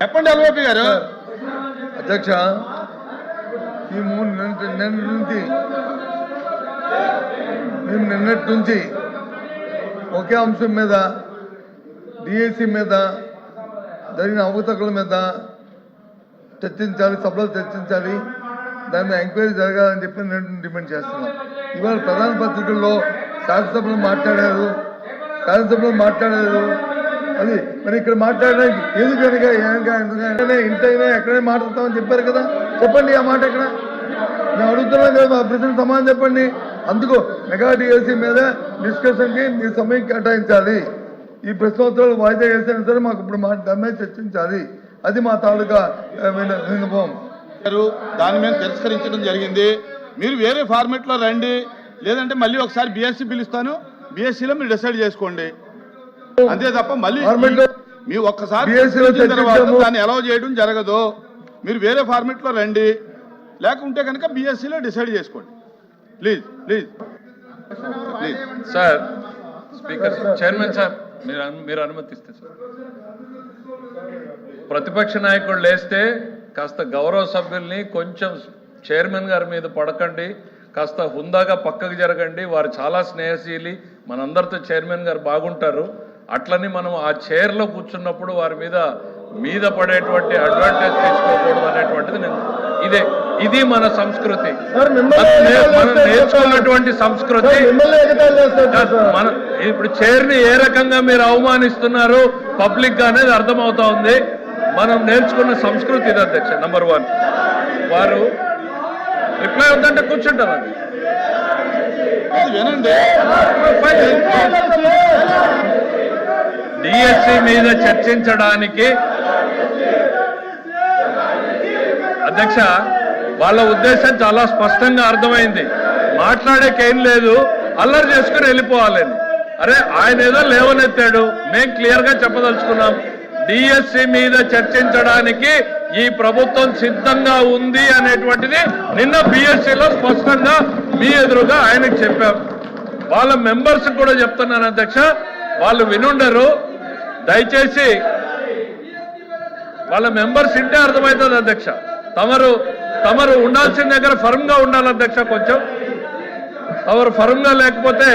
చెప్పండి ఎల్ఓపి గారు. అధ్యక్ష, ఈ నిన్నటి నుంచి ఒకే అంశం మీద డిఎస్సి మీద జరిగిన అవకతవకల మీద చర్చించాలి, సభలో చర్చించాలి, దాని మీద ఎంక్వైరీ జరగాలని చెప్పి నేను డిమాండ్ చేస్తున్నాం. ఇవాళ ప్రధాన పత్రికల్లో శాసనసభలో మాట్లాడారు, అది మరి ఇక్కడ మాట్లాడడానికి ఎందుకనగా ఇంటైనా ఎక్కడైనా మాట్లాడతామని చెప్పారు కదా, చెప్పండి ఆ మాట ఎక్కడ. మేము అడుగుతున్నాం కదా, మా ప్రశ్న సమాధానం చెప్పండి. అందుకు మెగా డిఎస్సి మీద డిస్కషన్కి మీ సమయం కేటాయించాలి. ఈ ప్రశ్నోత్తరాలు వాయిదా వేసినా సరే మాకు ఇప్పుడు దాని మీద చర్చించాలి. అది మా తాలూకా విన్నపం. దాని మీద తిరస్కరించడం జరిగింది. మీరు వేరే ఫార్మేట్లో రండి, లేదంటే మళ్ళీ ఒకసారి బీఎస్సీ పిలుస్తాను, బీఎస్సీలో మీరు డిసైడ్ చేసుకోండి. అంతే తప్ప మళ్ళీ మీ ఒక్కసారి దాన్ని అలౌ చేయడం జరగదు. మీరు వేరే ఫార్మేట్లో రండి, లేకుంటే కనుక బీఎస్సీలో డిసైడ్ చేసుకోండి. Please please please. Sir speaker, chairman sir, మీరు అనుమతిస్తే సార్. ప్రతిపక్ష నాయకుడు లేస్తే కాస్త గౌరవ సభ్యుల్ని కొంచెం చైర్మన్ గారి మీద పడకండి, కాస్త హుందాగా పక్కకు జరగండి. వారు చాలా స్నేహశీలి, మనందరితో చైర్మన్ గారు బాగుంటారు. అట్లని మనం ఆ చైర్లో కూర్చున్నప్పుడు వారి మీద పడేటువంటి అడ్వాంటేజ్ తీసుకోకూడదు అనేటువంటిది ఇది మన సంస్కృతి, మనం నేర్చుకున్నటువంటి సంస్కృతి. ఇప్పుడు చైర్ని ఏ రకంగా మీరు అవమానిస్తున్నారు పబ్లిక్ గా అనేది అర్థమవుతా ఉంది. మనం నేర్చుకున్న సంస్కృతి ఇది అధ్యక్ష. నంబర్ 1, వారు రిప్లై వద్దంటే కూర్చుంటారు. డిఎస్సి మీద చర్చించడానికి అధ్యక్ష వాళ్ళ ఉద్దేశం చాలా స్పష్టంగా అర్థమైంది. మాట్లాడేకేం లేదు, అల్లరి చేసుకుని వెళ్ళిపోవాలని. అరే ఆయన ఏదో లేవనెత్తాడు, మేము క్లియర్ గా చెప్పదలుచుకున్నాం. డిఎస్సి మీద చర్చించడానికి ఈ ప్రభుత్వం సిద్ధంగా ఉంది అనేటువంటిది నిన్న బిఎస్సిలో స్పష్టంగా మీ ఎదురుగా ఆయనకు చెప్పాం. వాళ్ళ మెంబర్స్ కూడా చెప్తున్నాను అధ్యక్ష, వాళ్ళు వినుండరు. దయచేసి వాళ్ళ మెంబర్స్ ఇంటే అర్థమవుతుంది అధ్యక్ష. తమరు ఉండాల్సిన దగ్గర ఫర్మ్ గా ఉండాలి అధ్యక్ష. కొంచెం తమరు ఫర్మ్ గా లేకపోతే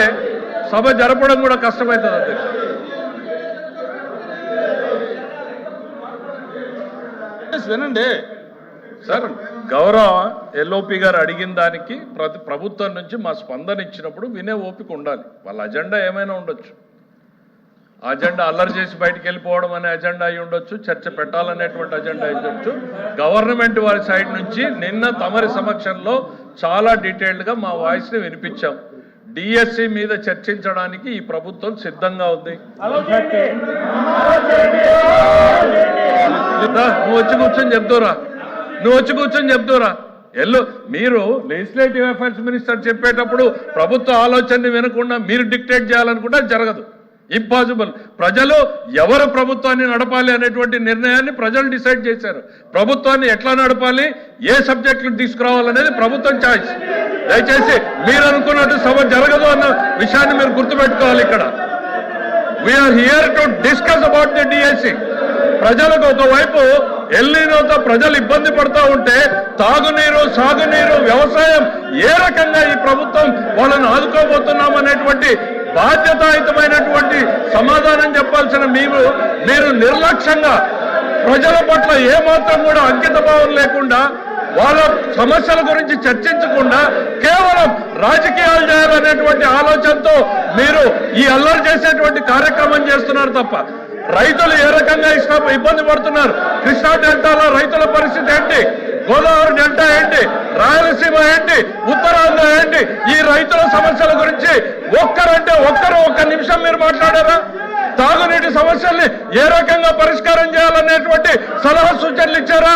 సభ జరపడం కూడా కష్టమవుతుంది అధ్యక్ష. వినండి సార్, గౌరవ ఎల్ఓపి గారు అడిగిన దానికి ప్రభుత్వం నుంచి మా స్పందన ఇచ్చినప్పుడు వినే ఓపిక ఉండాలి. వాళ్ళ అజెండా ఏమైనా ఉండొచ్చు, అజెండా అల్లరి చేసి బయటికి వెళ్ళిపోవడం అనే అజెండా అయి ఉండొచ్చు, చర్చ పెట్టాలనేటువంటి అజెండా అయి ఉండొచ్చు. గవర్నమెంట్ వారి సైడ్ నుంచి నిన్న తమరి సమక్షంలో చాలా డీటెయిల్డ్గా మా వాయిస్ని వినిపించాం. డిఎస్సి మీద చర్చించడానికి ఈ ప్రభుత్వం సిద్ధంగా ఉంది. నువ్వు వచ్చి కూర్చొని చెప్తారా, మీరు లెజిస్లేటివ్ అఫైర్స్ మినిస్టర్ చెప్పేటప్పుడు ప్రభుత్వ ఆలోచనని వినకుండా మీరు డిక్టేట్ చేయాలనుకుంటే జరగదు, ఇంపాసిబుల్. ప్రజలు ఎవరు ప్రభుత్వాన్ని నడపాలి అనేటువంటి నిర్ణయాన్ని ప్రజలు డిసైడ్ చేశారు. ప్రభుత్వాన్ని ఎట్లా నడపాలి, ఏ సబ్జెక్టులు తీసుకురావాలనేది ప్రభుత్వం చాయిస్. దయచేసి మీరు అనుకున్నట్టు సభ జరగదు అన్న విషయాన్ని మీరు గుర్తుపెట్టుకోవాలి. ఇక్కడ we are here to discuss about the DSC. ప్రజలకు ఒకవైపు ఎల్నినోతో ప్రజలు ఇబ్బంది పడుతూ ఉంటే తాగునీరు, సాగునీరు, వ్యవసాయం ఏ రకంగా ఈ ప్రభుత్వం వాళ్ళని ఆదుకోబోతున్నాం అనేటువంటి బాధ్యతాయుతమైనటువంటి సమాధానం చెప్పాల్సిన మీరు నిర్లక్ష్యంగా ప్రజల పట్ల ఏమాత్రం కూడా అంకిత భావం లేకుండా, వాళ్ళ సమస్యల గురించి చర్చించకుండా కేవలం రాజకీయాలు చేయాలనేటువంటి ఆలోచనతో మీరు ఈ అల్లరి చేసేటువంటి కార్యక్రమం చేస్తున్నారు తప్ప రైతులు ఏ రకంగా ఇబ్బంది పడుతున్నారు, కృష్ణా డెల్టాలో రైతుల పరిస్థితి ఏంటి, గోదావరి డెల్టా ఏంటి, రాయలసీమ ఏంటి, ఉత్తరాంధ్ర ఏంటి, ఈ రైతుల సమస్యల గురించి ఒక్క నిమిషం మీరు మాట్లాడారా? తాగునీటి సమస్యల్ని ఏ రకంగా పరిష్కారం చేయాలనేటువంటి సలహా సూచనలు ఇచ్చారా?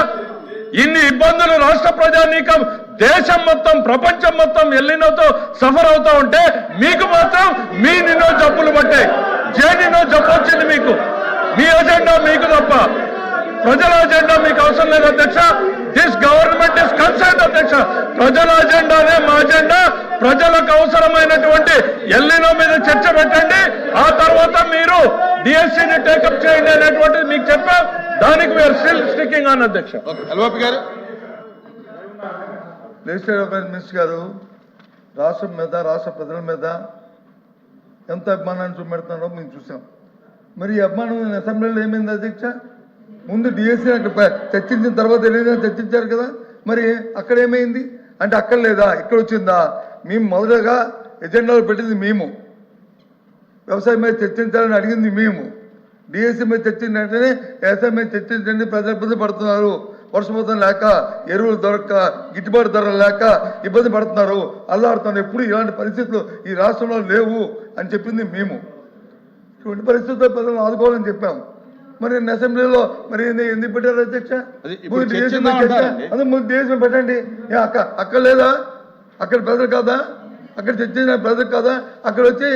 ఇన్ని ఇబ్బందులు రాష్ట్ర ప్రజానీకం, దేశం మొత్తం, ప్రపంచం మొత్తం ఎల్లినోతో సఫర్ అవుతా ఉంటే మీకు మాత్రం మీ నిన్నో జబ్బులు పట్టాయి. నిన్నో జబ్బు వచ్చింది మీకు. మీ అజెండా మీకు తప్ప ప్రజల అజెండా మీకు అవసరం లేదు అధ్యక్ష. దిస్ గవర్నమెంట్ ఇస్ కన్సర్న్ అధ్యక్ష. ప్రజల అజెండానే మా అజెండా. ప్రజలకు అవసరమైనటువంటి ఎల్లినో మీద చర్చ పెట్టండి. ఆ తర్వాత మీరు డిఎస్సీని టేకప్ చేయండి అనేటువంటిది మీకు చెప్పాం. దానికి వీఆర్ స్టిల్ స్టికింగ్ ఆన్ అధ్యక్ష. ఎల్ఓపి గారు, లెజిస్లేటివ్ అఫైర్స్ మినిస్టర్ గారు రాష్ట్రం మీద, రాష్ట్ర ప్రజల మీద ఎంత అభిమానాన్ని చూపెడుతున్నారో మేము చూసాం. మరి ఈ అభిమానం అసెంబ్లీలో ఏమైంది అధ్యక్ష? ముందు డిఎస్సీ అక్కడ చర్చించిన తర్వాత ఏదైనా చర్చించారు కదా, మరి అక్కడ ఏమైంది అంటే అక్కడ లేదా ఇక్కడ వచ్చిందా? మేము మొదటగా ఎజెండాలో పెట్టింది మేము, వ్యవసాయం మీద చర్చించాలని అడిగింది మేము. డిఎస్సీ మీద చర్చించిన వెంటనే వ్యవసాయం మీద చర్చించండి, ప్రజలు ఇబ్బంది పడుతున్నారు, వర్షపాతం లేక, ఎరువులు దొరక్క, గిట్టుబాటు ధరలు లేక ఇబ్బంది పడుతున్నారు, అల్లాడుతున్నారు, ఎప్పుడు ఇలాంటి పరిస్థితులు ఈ రాష్ట్రంలో లేవు అని చెప్పింది మేము. ఇటువంటి పరిస్థితుల్లో ప్రజలను ఆదుకోవాలని చెప్పాం. మరి అసెంబ్లీలో మరి ఎందుకు పెట్టారు అధ్యక్ష? ముందు డిఎస్సీ పెట్టండి. అక్కడ లేదా? అక్కడ ప్రజలు కాదా? అక్కడ చర్చించిన ప్రజలు కాదా? అక్కడ వచ్చి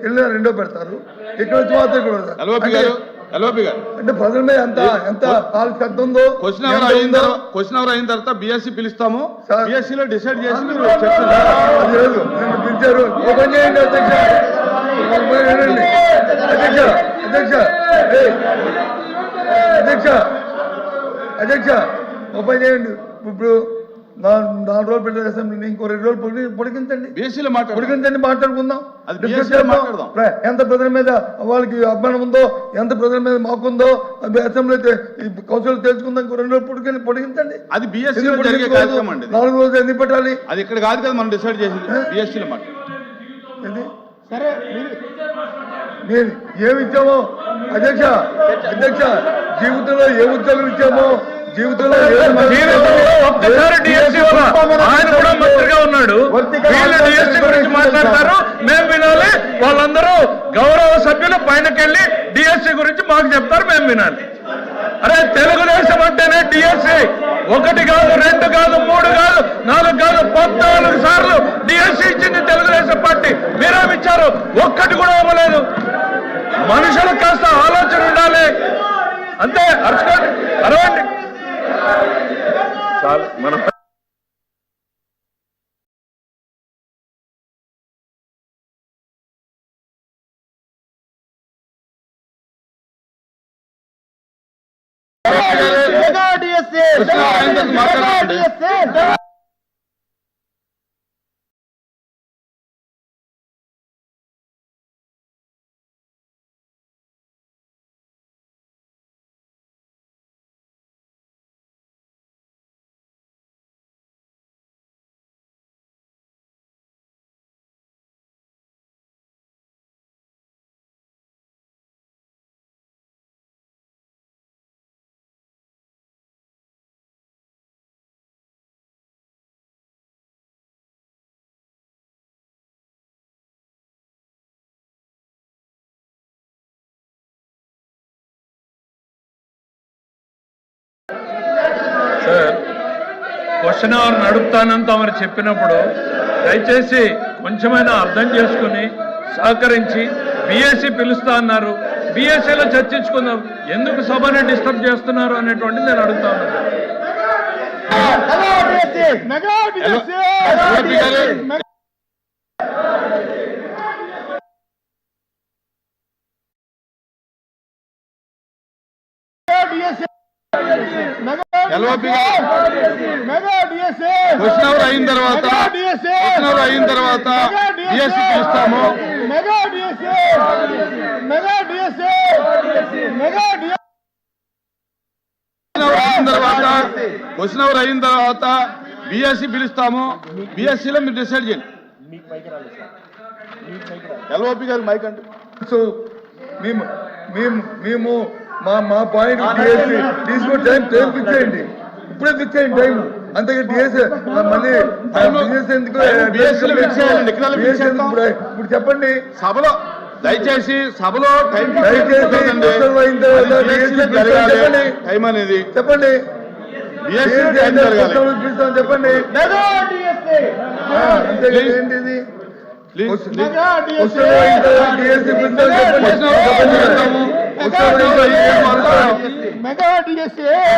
వెళ్ళిన రెండో పెడతారు, ఇక్కడ వచ్చి మాత్రం ఇక్కడ పెడతారు. అంటే ప్రజల మీద ఎంత శక్తి ఉందో. క్వశ్చన్ అవర్ అయిన తర్వాత బిఎస్సీ పిలుస్తాము, బిఎస్సీ లో డిసైడ్ చేసి మీరు అది లేదు, నన్ను పిలిచారు. ఓపెన్ చేయండి అధ్యక్ష, అధ్యక్ష అధ్యక్ష అధ్యక్ష అధ్యక్ష ఓపెన్ చేయండి. ఇప్పుడు 4 రోజులు పెట్టారు అసెంబ్లీని, ఇంకో 2 రోజులు పొడిగించండి, బిఎస్సీలో పొడిగించండి, మాట్లాడుకుందాం. మాట్లాడదాం. ఎంత ప్రజల మీద వాళ్ళకి అభిమానం ఉందో, ఎంత ప్రజల మీద మాకుందో అసెంబ్లీ కౌన్సిల్ తెలుసుకుందాం. ఇంకో 2 రోజులు పొడిగించండి. అది బిఎస్సీ 4 రోజులు ఎందుకు పెట్టాలి? అది ఇక్కడ కాదు కదా మనం డిసైడ్ చేసింది, బిఎస్సీలో మాట్లాడు. సరే మీరు ఏమి ఇచ్చామో అధ్యక్ష, అధ్యక్ష జీవితంలో ఏ ఉద్యోగం ఇచ్చామో, జీవితంలో ఒక్కసారి డిఎస్సీ ఆయన కూడా మంత్రిగా ఉన్నాడు, వీళ్ళు డిఎస్సీ గురించి మాట్లాడతారు, మేము వినాలి. వాళ్ళందరూ గౌరవ సభ్యులు పైనకెళ్ళి డిఎస్సీ గురించి మాకు చెప్తారు, మేము వినాలి. అరే తెలుగుదేశం అంటేనే డిఎస్సీ 1 కాదు, 2 కాదు, 3 కాదు, 4 కాదు, 14 సార్లు డిఎస్సీ ఇచ్చింది తెలుగుదేశం పార్టీ. మీరేమిచ్చారు? ఒక్కటి కూడా ఇవ్వలేదు. మనుషులకు కాస్త ఆలోచన ఉండాలి అంతే. అరచుకోండి, అరవండి చాలు. మనం సార్ క్వశ్చన్ అవర్ నడుపుతానంత మరి చెప్పినప్పుడు దయచేసి కొంచెమైనా అర్థం చేసుకుని సహకరించి బిఎస్సీ పిలుస్తా అన్నారు, బిఎస్సీలో చర్చించుకుందాం. ఎందుకు సభని డిస్టర్బ్ చేస్తున్నారు అనేటువంటిది నేను అడుగుతా ఉన్నాను. క్వశ్చన్ అవర్ అయిన తర్వాత బిఎస్సీ పిలుస్తాము. క్వశ్చన్ అవర్ అయిన తర్వాత బిఎస్సీ పిలుస్తాము, బిఎస్సీలో మీరు డిసైడ్ చేయండి. ఎల్ఓపి గారు మైక్ అంటే సో మేము మా పాయింట్ తీసుకుని టైం ఫిక్స్ చేయండి, ఇప్పుడే ఫిక్స్ చేయండి టైం. అంతే డిఎస్ మళ్ళీ ఇప్పుడు చెప్పండి సభలో, దయచేసి సభలో టైం అనేది చెప్పండి. చెప్పండి అంతే ఏంటిది? మెగా డిఎస్ఏ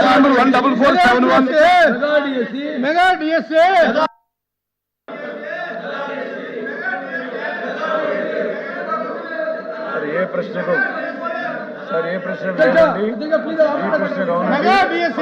14471 మెగా డిఎస్ఏ ఏ ప్రశ్నకు సార్ ఏ ప్రశ్న లేదండి. ఈ ప్రశ్న గవర్నమెంట్ మెగా BSc